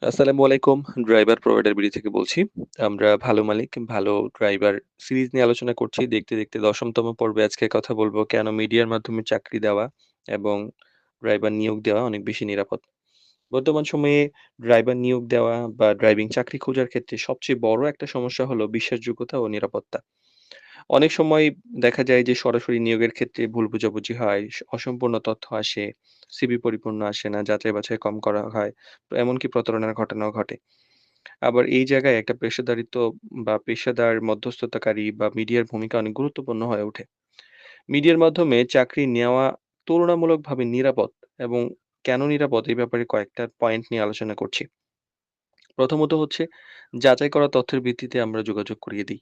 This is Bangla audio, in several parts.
আসসালামু আলাইকুম। ড্রাইভার প্রোভাইডার বিডি থেকে বলছি। আমরা ভালো মালিক, ভালো ড্রাইভার সিরিজ নিয়ে আলোচনা করছি। দেখতে ১০ম পর্বে আজকে কথা বলব কেন মিডিয়ার মাধ্যমে চাকরি দেওয়া এবং ড্রাইভার নিয়োগ দেওয়া অনেক বেশি নিরাপদ। বর্তমান সময়ে ড্রাইভার নিয়োগ দেওয়া বা ড্রাইভিং চাকরি খোঁজার ক্ষেত্রে সবচেয়ে বড় একটা সমস্যা হলো বিশ্বাসযোগ্যতা ও নিরাপত্তা। অনেক সময় দেখা যায় যে সরাসরি নিয়োগের ক্ষেত্রে ভুল বোঝাবুঝি হয়, অসম্পূর্ণ তথ্য আসে, সিভি পরিপূর্ণ আসে না, যাচাই-বাছাই কম করা হয়। এমনকি প্রতারণার ঘটনাও ঘটে। আবার এই জায়গায় একটা পেশাদারিত্ব বা পেশাদার মধ্যস্থতাকারী বা মিডিয়ার ভূমিকা অনেক গুরুত্বপূর্ণ হয়ে ওঠে। মিডিয়ার মাধ্যমে চাকরি নেওয়া তুলনামূলকভাবে নিরাপদ এবং কেন নিরাপদ এই ব্যাপারে কয়েকটা পয়েন্ট নিয়ে আলোচনা করছি। প্রথমত হচ্ছে যাচাই করা তথ্যের ভিত্তিতে আমরা যোগাযোগ করিয়ে দিই।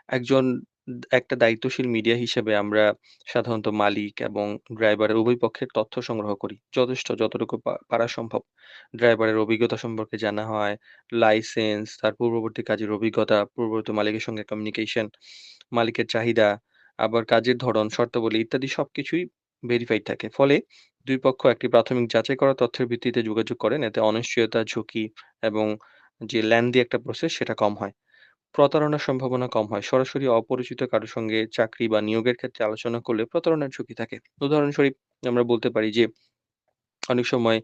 একজন একটা দায়িত্বশীল মিডিয়া হিসেবে আমরা সাধারণত মালিক এবং ড্রাইভারের উভয় পক্ষের তথ্য সংগ্রহ করি। যতটুকু পারা সম্ভব। ড্রাইভারের অভিজ্ঞতা সম্পর্কে জানা হয়, লাইসেন্স, তার পূর্ববর্তী কাজের অভিজ্ঞতা, পূর্ববর্তী মালিকের সঙ্গে কমিউনিকেশন, মালিকের চাহিদা, আবার কাজের ধরন, শর্তাবলী ইত্যাদি সবকিছুই ভেরিফাইড থাকে। ফলে ২ পক্ষ একটি প্রাথমিক যাচাই করা তথ্যের ভিত্তিতে যোগাযোগ করেন। এতে অনিশ্চয়তা, ঝুঁকি এবং যে লেংদি একটা প্রসেস সেটা কম হয়। প্রতারণার সম্ভাবনা কম হয়। সরাসরি অপরিচিত কারো সঙ্গে চাকরি বা নিয়োগের ক্ষেত্রে আলোচনা করলে প্রতারণার ঝুঁকি থাকে। উদাহরণস্বরূপ আমরা বলতে পারি যে অনেক সময়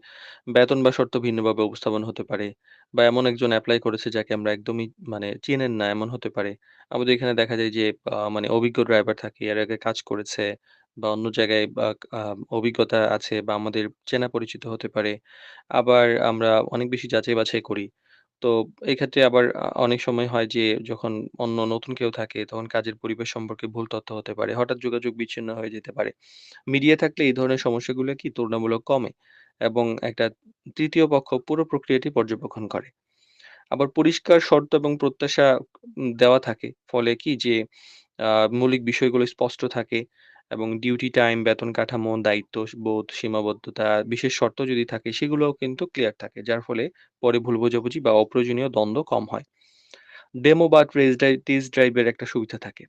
বেতন বা শর্ত ভিন্নভাবে উপস্থাপন হতে পারে বা এমন একজন এপ্লাই করেছে যাকে আমরা একদমই মানে চেনেন না এমন হতে পারে। আমাদের এখানে দেখা যায় যে মানে অভিজ্ঞ ড্রাইভার থাকে, এর আগে কাজ করেছে বা অন্য জায়গায় বা আ অভিজ্ঞতা আছে বা আমাদের চেনা পরিচিত হতে পারে। আবার আমরা অনেক বেশি যাচাই-বাছাই করি। তো এক্ষেত্রে আবার অনেক সময় হয় যে যখন অন্য নতুন কেউ থাকে তখন কাজের পরিবেশ সম্পর্কে ভুল তথ্য হতে পারে। হঠাৎ যোগাযোগ বিচ্ছিন্ন হয়ে যেতে পারে। মিডিয়া থাকলে এই ধরনের সমস্যাগুলো কি তুলনামূলক কমে এবং একটা ৩য় পক্ষ পুরো প্রক্রিয়াটি পর্যবেক্ষণ করে। আবার পরিষ্কার শর্ত এবং প্রত্যাশা দেওয়া থাকে। ফলে কি যে আ মৌলিক বিষয়গুলো স্পষ্ট থাকে এবং ডিউটি টাইম, বেতন কাঠামো, দায়িত্ববোধ, সীমাবদ্ধতা, বিশেষ শর্ত যদি থাকে সেগুলোও কিন্তু ক্লিয়ার থাকে। যার ফলে পরে ভুল বোঝাবুঝি বা অপ্রয়োজনীয় দ্বন্দ্ব কম হয়। ডেমো বা টেস্ট ড্রাইভ এর একটা সুবিধা থাকে।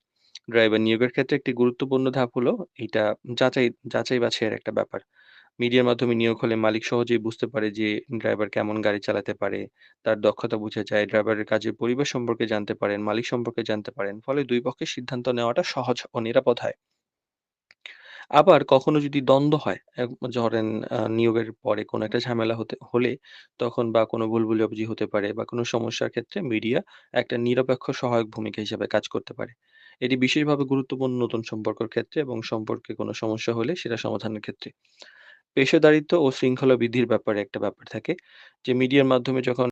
ড্রাইভার নিয়োগের ক্ষেত্রে একটি গুরুত্বপূর্ণ ধাপ হলো এইটা যাচাই-বাছাইয়ের একটা ব্যাপার। মিডিয়ার মাধ্যমে নিয়োগ হলে মালিক সহজেই বুঝতে পারে যে ড্রাইভার কেমন গাড়ি চালাতে পারে, তার দক্ষতা বুঝে যায়, ড্রাইভারের কাজের পরিবেশ সম্পর্কে জানতে পারেন, মালিক সম্পর্কে জানতে পারেন। ফলে ২ পক্ষের সিদ্ধান্ত নেওয়াটা সহজ ও নিরাপদ হয়। আবার কখনো যদি দ্বন্দ্ব হয়, ধরেন নিয়োগের পরে কোনো একটা ঝামেলা হলে তখন বা কোনো ভুল বোঝাবুঝি হতে পারে বা কোনো সমস্যার ক্ষেত্রে মিডিয়া একটা নিরপেক্ষ সহায়ক ভূমিকা হিসেবে কাজ করতে পারে। এটি বিশেষভাবে গুরুত্বপূর্ণ নতুন সম্পর্কের ক্ষেত্রে এবং সম্পর্কে কোনো সমস্যা হলে সেটা সমাধানের ক্ষেত্রে। পেশাদারিত্ব ও শৃঙ্খলা বৃদ্ধির ব্যাপারে একটা ব্যাপার থাকে যে মিডিয়ার মাধ্যমে যখন